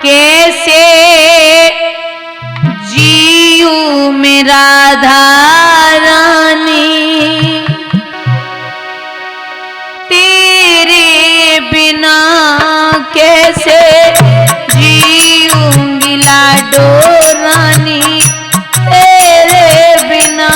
कैसे जीऊ में राधा रानी, तेरे बिना कैसे जीऊंगी लाडो रानी, तेरे बिना।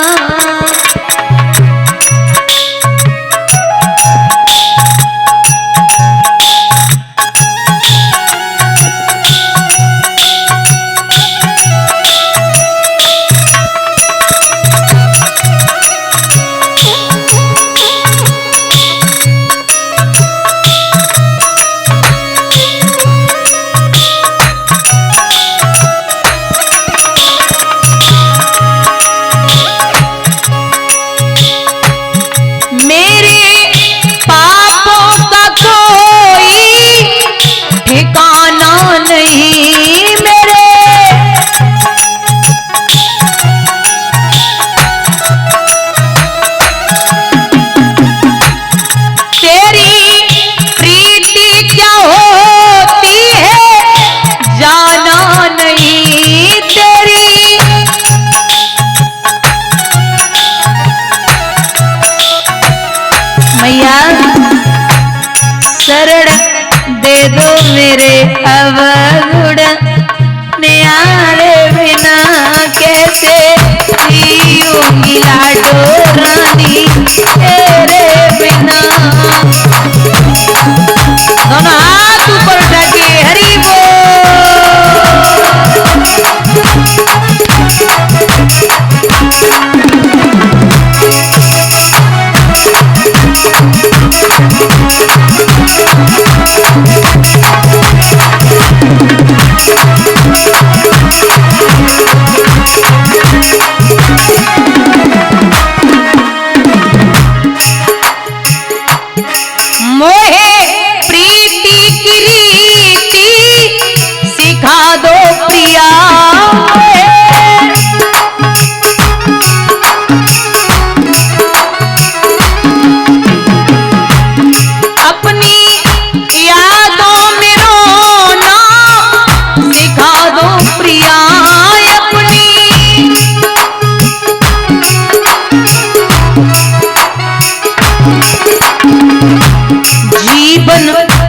शरण दे दो मेरे अवगुण, न्यारे बिना कैसे जीऊंगी लाडो रानी, तेरे बिना। दोनों हाथ ऊपर उठा के हरि बोल। मोहे प्रीति की रीति सिखा दो प्रिया, अपनी यादों में रोना सिखा दो प्रिया, अपनी जीवन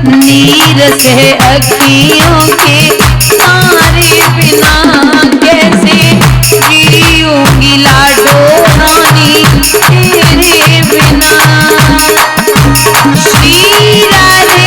नीरस है अखियों के तारे बिना, कैसे जीऊंगी लाडो रानी, तेरे बिना। श्री राधे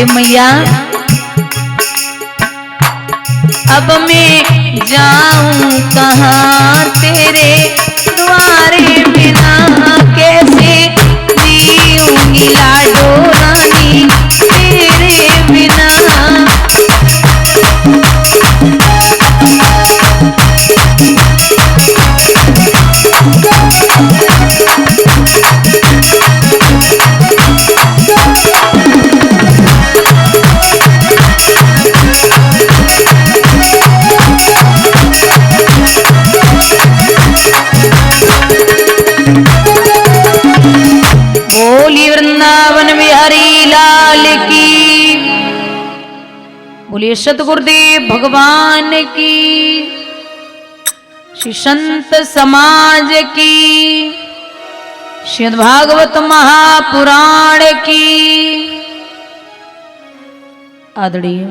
मैया, अब मैं जाऊं कहाँ तेरे द्वारे बिना, कैसे जीऊंगी लाडो रानी, तेरे बिना। बोलिए सतगुरुदेव भगवान की, श्री संत समाज की। श्रीमद् भागवत महापुराण की। आदरणीय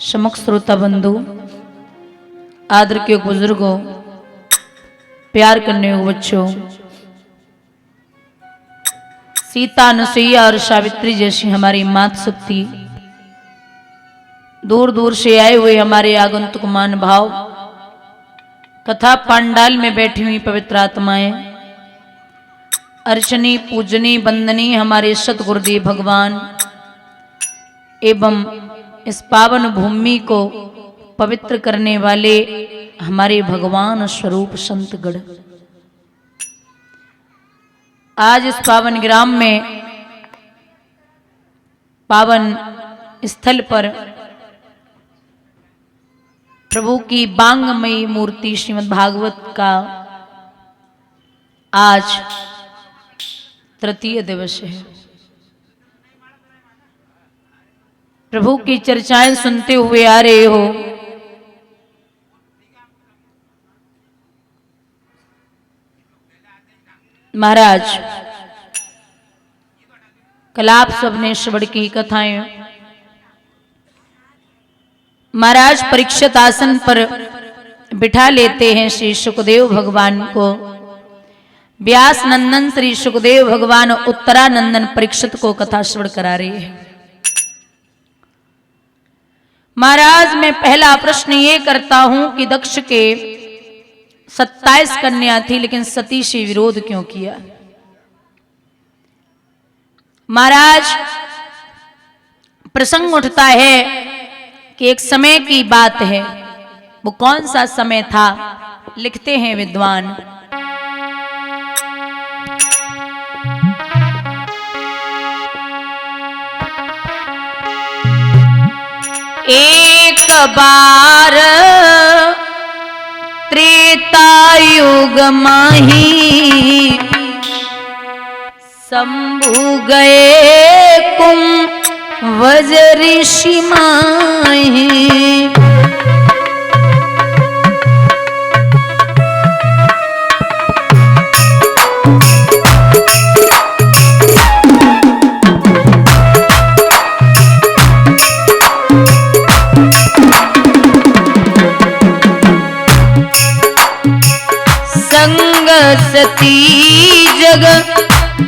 समक्ष श्रोता बंधु, आदर के बुजुर्गों, प्यार करने को बच्चों, सीता, अनुसुईया और सावित्री जैसी हमारी मात शक्ति, दूर दूर से आए हुए हमारे आगंतुक मान भाव, कथा पांडाल में बैठी हुई पवित्र आत्माएं, अर्चनी पूजनी वंदनी हमारे सतगुरुदेव भगवान एवं इस पावन भूमि को पवित्र करने वाले हमारे भगवान स्वरूप संतगण, आज इस पावन ग्राम में पावन स्थल पर प्रभु की बांगमयी मूर्ति श्रीमद् भागवत का आज तृतीय दिवस है। प्रभु की चर्चाएं सुनते हुए आ रहे हो। महाराज, कल आप सबने श्रवण की कथाएं, महाराज परीक्षित आसन पर बिठा लेते हैं श्री सुखदेव भगवान को। व्यास नंदन श्री सुखदेव भगवान उत्तरानंदन परीक्षित को कथा श्रवण करा रहे हैं। महाराज, मैं पहला प्रश्न ये करता हूं कि दक्ष के 27 कन्या थी, लेकिन सती से विरोध क्यों किया? महाराज, प्रसंग उठता है कि एक समय की बात है। वो कौन सा समय था? लिखते हैं विद्वान, एक बार त्रेता युग माही शंभु गए कुंभज ऋषि माही। सती जग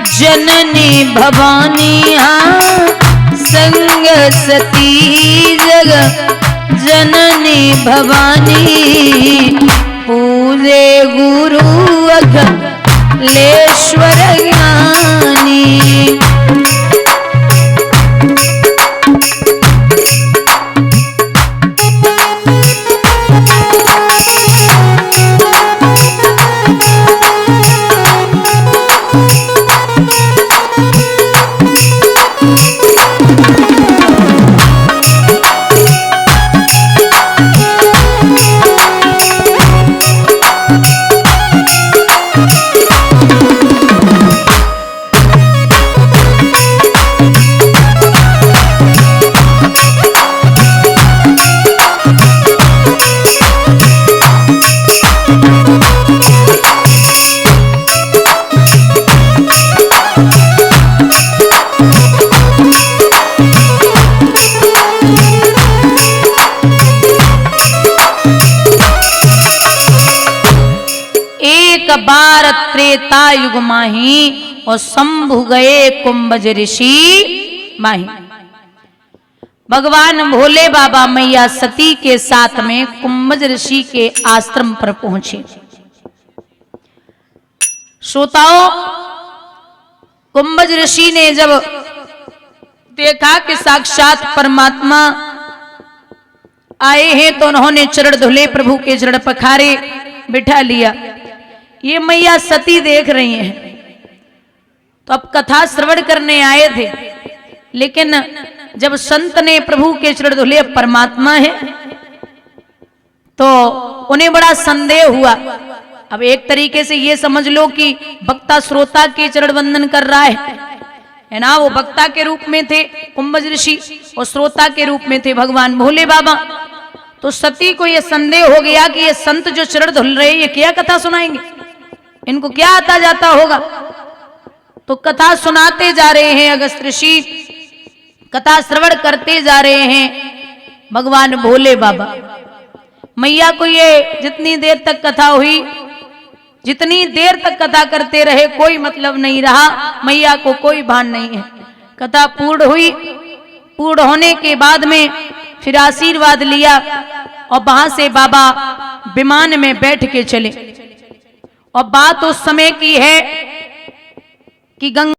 जननी भवानी, संग सती जग जननी भवानी, पूजे गुरु अखिलेश्वर ज्ञानी। बार त्रेता युग माही और शंभु गए कुंभज ऋषि माही। भगवान भोले बाबा मैया सती के साथ में कुंभज ऋषि के आश्रम पर पहुंचे। श्रोताओं, कुंभज ऋषि ने जब देखा कि साक्षात परमात्मा आए हैं तो उन्होंने चरण धुले, प्रभु के चरण पखारे, बिठा लिया। ये मैया सती देख रही हैं, तो अब कथा श्रवण करने आए थे, लेकिन जब संत ने प्रभु के चरण धुले, परमात्मा है, तो उन्हें बड़ा संदेह हुआ। अब एक तरीके से ये समझ लो कि वक्ता श्रोता के चरण वंदन कर रहा है ना। वो वक्ता के रूप में थे कुंभज ऋषि और श्रोता के रूप में थे भगवान भोले बाबा। तो सती को यह संदेह हो गया कि ये संत जो चरण धुल रहे ये क्या कथा सुनाएंगे। इनको क्या आता जाता होगा। तो कथा सुनाते जा रहे हैं अगस्त्य ऋषि, कथा श्रवण करते जा रहे हैं भगवान भोले बाबा। मैया को ये जितनी देर तक कथा हुई, जितनी देर तक कथा करते रहे, कोई मतलब नहीं रहा, मैया को कोई भान नहीं है। कथा पूर्ण हुई, पूर्ण होने के बाद में फिर आशीर्वाद लिया और वहां से बाबा विमान में बैठ के चले। और बात उस समय की है कि गंगा